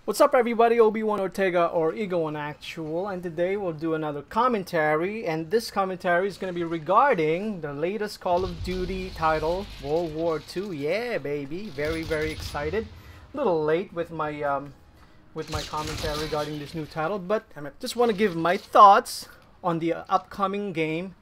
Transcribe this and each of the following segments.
What's up everybody, Obi-Wan Ortega or Ego on Actual, and today we'll do another commentary, and this commentary is going to be regarding the latest Call of Duty title, World War II. Yeah baby, very excited. A little late with my commentary regarding this new title, but I just want to give my thoughts on the upcoming game,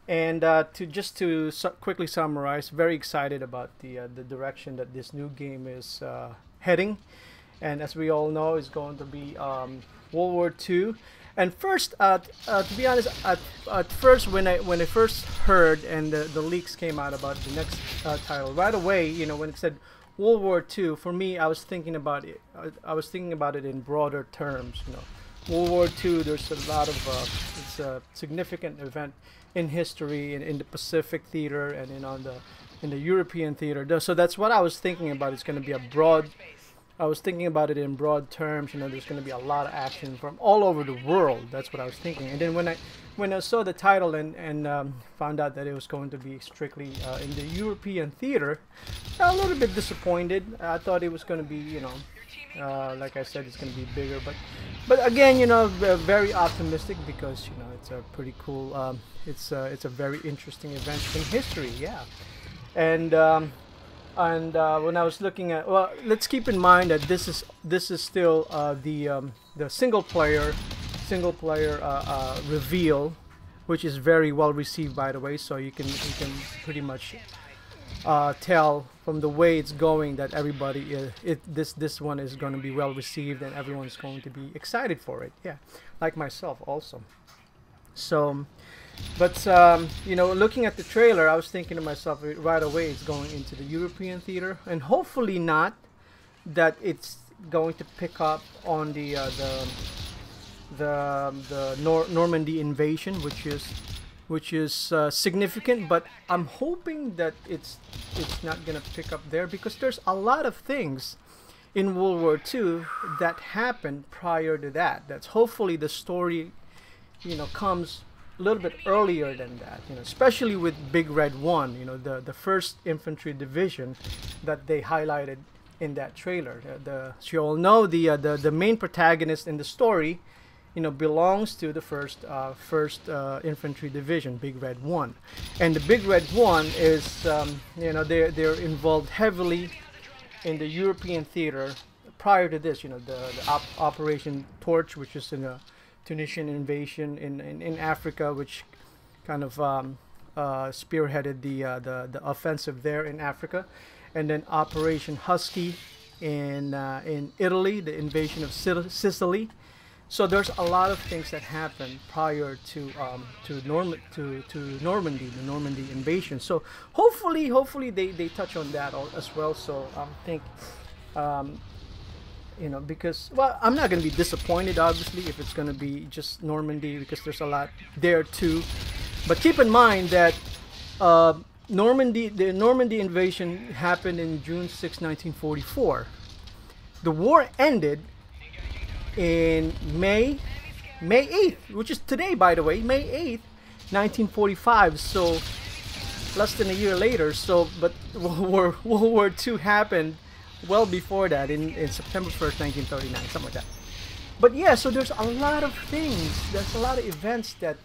and to quickly summarize, very excited about the direction that this new game is heading. And as we all know, it's going to be World War II. And first, to be honest, at first when I first heard and the leaks came out about the next title, right away, you know, when it said World War II, for me, I was thinking about it. I was thinking about it in broader terms. You know, World War II. There's a lot of it's a significant event in history in the Pacific theater and in the European theater. So that's what I was thinking about. It's going to be a broad. I was thinking about it in broad terms. You know, there's going to be a lot of action from all over the world. That's what I was thinking. And then when I saw the title and found out that it was going to be strictly in the European theater, a little bit disappointed. I thought it was going to be, you know, like I said, it's going to be bigger. But again, you know, very optimistic because, you know, it's a pretty cool. It's a very interesting event in history. Yeah, and when I was looking at, well, let's keep in mind that this is still the single player reveal, which is very well received, by the way. So you can pretty much tell from the way it's going that everybody this one is going to be well received and everyone's going to be excited for it. Yeah, like myself also. So. But you know, looking at the trailer, I was thinking to myself right away, it's going into the European theater, and hopefully not that it's going to pick up on the Normandy Invasion, which is significant. But I'm hoping that it's not gonna pick up there, because there's a lot of things in World War II that happened prior to that. That's hopefully the story, you know, comes a little bit earlier than that, you know, especially with Big Red 1, you know, the 1st Infantry Division that they highlighted in that trailer. As you all know, the main protagonist in the story, you know, belongs to the 1st Infantry Division, Big Red 1, and the Big Red 1 is, you know, they're involved heavily in the European theater prior to this. You know, the Operation Torch, which is in a Tunisian invasion in Africa, which kind of spearheaded the offensive there in Africa, and then Operation Husky in Italy, the invasion of Sicily. So there's a lot of things that happened prior to Normandy, the Normandy invasion. So hopefully they touch on that as well. So I think. You know, because, well, I'm not going to be disappointed, obviously, if it's going to be just Normandy, because there's a lot there too. But keep in mind that the Normandy invasion happened in June 6, 1944. The war ended in May 8th, which is today, by the way, May 8th, 1945. So less than a year later. So, but World War II happened well before that, in September 1st, 1939, something like that. But yeah, so there's a lot of things, there's a lot of events that,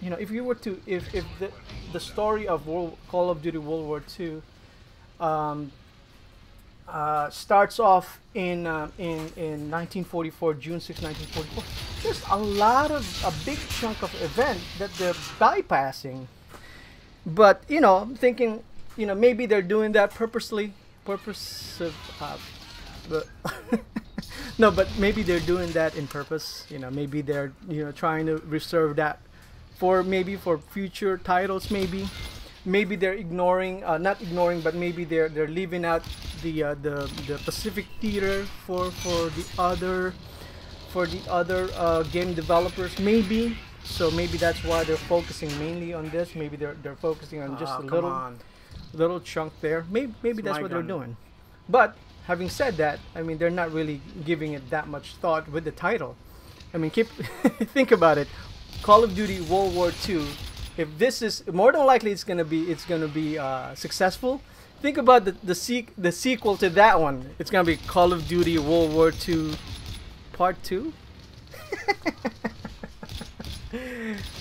you know, if you were to, if the story of Call of Duty World War II starts off in 1944, June 6, 1944, there's a big chunk of event that they're bypassing. But, you know, I'm thinking, you know, maybe they're doing that purposely. No, but maybe they're doing that in purpose. You know, maybe they're, you know, trying to reserve that for future titles. Maybe they're ignoring, not ignoring, but maybe they're leaving out the Pacific theater for the other game developers. Maybe. So maybe that's why they're focusing mainly on this. Maybe they're focusing on just a little chunk there. Maybe that's what they're doing. But having said that, I mean, they're not really giving it that much thought with the title. I mean, think about it. Call of Duty World War II. If this is, more than likely it's gonna be successful. Think about the sequel to that one. It's gonna be Call of Duty World War II part 2.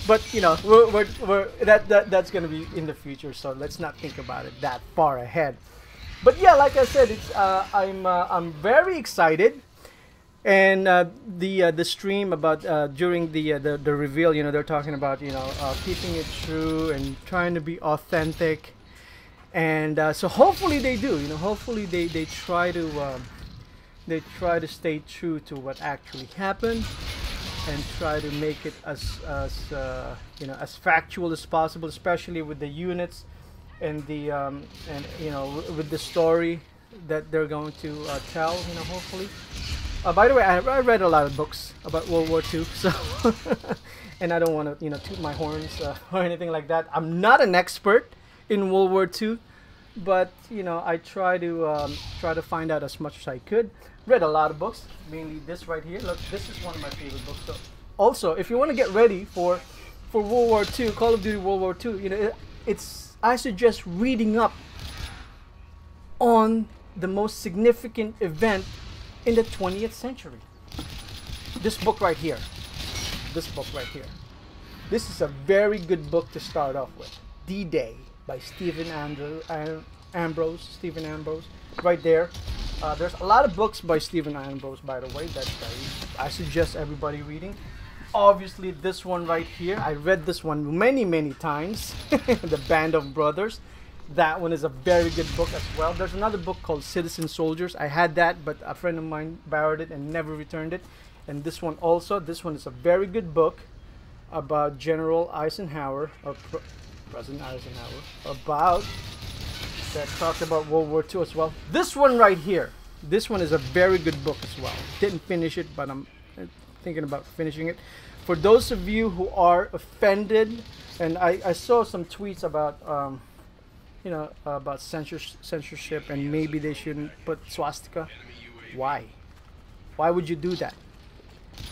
But you know, that's gonna be in the future, so let's not think about it that far ahead. But yeah, like I said, it's I'm very excited, and the stream about during the reveal, you know, they're talking about, you know, keeping it true and trying to be authentic, and so hopefully they do, you know, hopefully they try to stay true to what actually happened, and try to make it as you know, as factual as possible, especially with the units and the and you know, with the story that they're going to tell, you know, hopefully. By the way, I read a lot of books about World War II, so and I don't want to, you know, toot my horns or anything like that. I'm not an expert in World War II, but you know, I try to find out as much as I could. Read a lot of books, mainly this right here. Look, this is one of my favorite books. So also, if you want to get ready for World War II, Call of Duty World War II, you know, I suggest reading up on the most significant event in the 20th century. This book right here. This book right here. This is a very good book to start off with. D-Day by Stephen Ambrose. Right there. There's a lot of books by Stephen Ambrose, by the way, that I suggest everybody reading. Obviously, this one right here, I read this one many times. The Band of Brothers. That one is a very good book as well. There's another book called Citizen Soldiers. I had that, but a friend of mine borrowed it and never returned it. And this one also. This one is a very good book about General Eisenhower, or President Eisenhower, about that talked about World War II as well. This one right here, this one is a very good book as well. Didn't finish it, but I'm thinking about finishing it. For those of you who are offended, and I saw some tweets about you know, about censorship, and maybe they shouldn't put swastika. Why would you do that?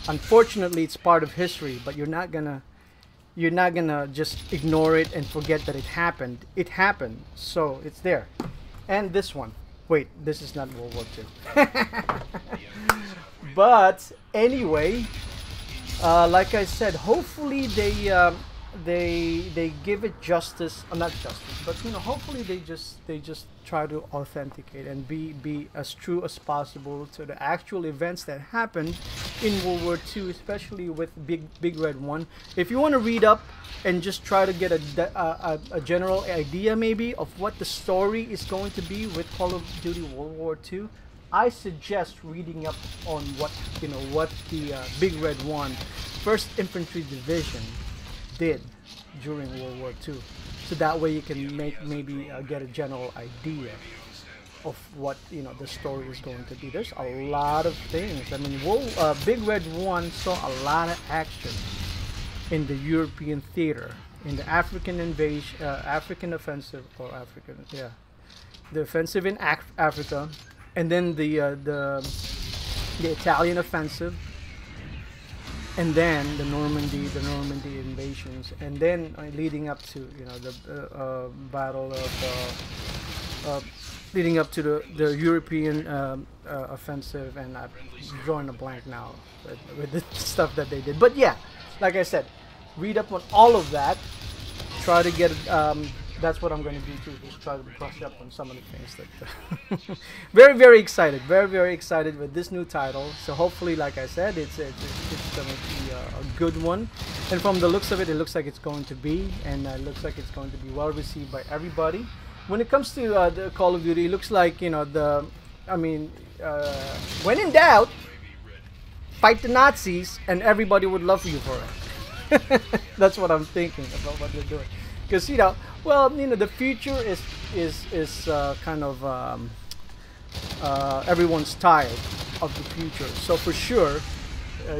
Unfortunately, it's part of history, but you're not gonna just ignore it and forget that it happened. It happened, so it's there. And this one. Wait, this is not World War II. But anyway, like I said, hopefully they give it justice, not justice, but you know, hopefully they just try to authenticate and be as true as possible to the actual events that happened in World War II, especially with Big Red 1. If you want to read up and just try to get a general idea maybe of what the story is going to be with Call of Duty World War II, I suggest reading up on what the Big Red 1 1st Infantry Division did during World War II, so that way you can maybe get a general idea of what, you know, the story is going to be. There's a lot of things. I mean, Big Red 1 saw a lot of action in the European theater, in the African invasion, African offensive, or the offensive in Africa, and then the Italian offensive, and then the Normandy invasions, and then leading up to, you know, the battle of leading up to the European offensive, and I'm drawing a blank now with the stuff that they did. But yeah, like I said, read up on all of that. Try to get that's what I'm going to do too. Just try to brush up on some of the things that. Very excited, very excited with this new title. So hopefully, like I said, it's going to be a good one. And from the looks of it, it looks like it's going to be, and it looks like it's going to be well received by everybody. When it comes to the Call of Duty, it looks like, you know, when in doubt, fight the Nazis, and everybody would love you for it. That's what I'm thinking about what they're doing. Because, you know, well, you know, the future is kind of everyone's tired of the future. So for sure,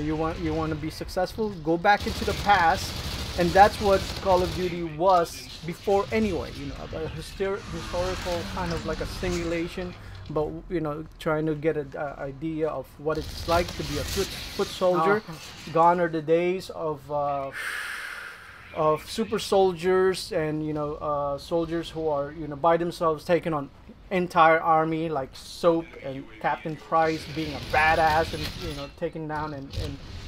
you want to be successful, go back into the past, and that's what Call of Duty was before anyway. You know, a historical kind of like a simulation, but you know, trying to get an idea of what it's like to be a foot soldier. Gone are the days of super soldiers and, you know, soldiers who are, you know, by themselves taking on entire army, like Soap and Captain Price being a badass and, you know, taking down and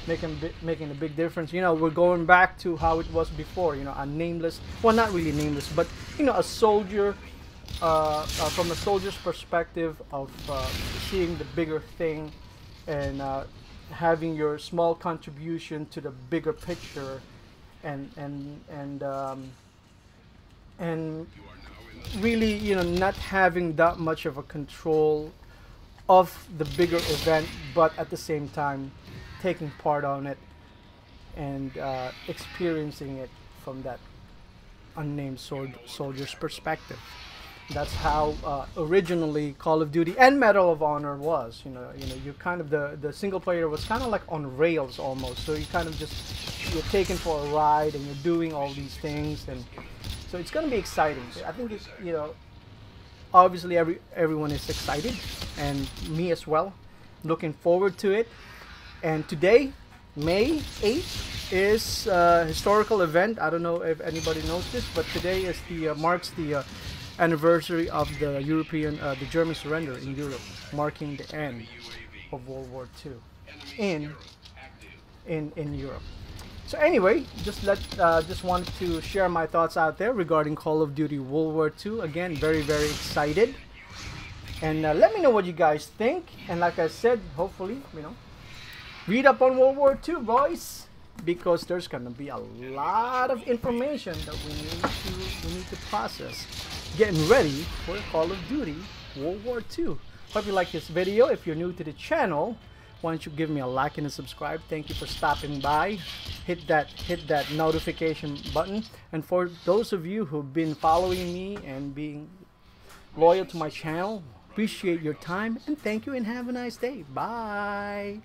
making a big difference. You know, we're going back to how it was before. You know, a nameless, well, not really nameless, but, you know, a soldier, from a soldier's perspective of seeing the bigger thing and having your small contribution to the bigger picture, and really, you know, not having that much of a control of the bigger event, but at the same time taking part on it and experiencing it from that unnamed soldier's perspective. That's how originally Call of Duty and Medal of Honor was. You know, you kind of the single player was kind of like on rails almost. So you kind of just, you're taken for a ride and you're doing all these things, and so it's going to be exciting. I think it's, you know, obviously everyone is excited, and me as well. Looking forward to it. And today, May 8th, is a historical event. I don't know if anybody knows this, but today is the marks the anniversary of the the German surrender in Europe, marking the end of World War II in Europe. So anyway, just wanted to share my thoughts out there regarding Call of Duty World War II. Again, very excited, and let me know what you guys think. And like I said, hopefully, you know, read up on World War II, boys, because there's gonna be a lot of information that we need to process. Getting ready for Call of Duty World War II. Hope you like this video. If you're new to the channel, why don't you give me a like and a subscribe. Thank you for stopping by. Hit that notification button. And for those of you who've been following me and being loyal to my channel, appreciate your time, and thank you, and have a nice day. Bye.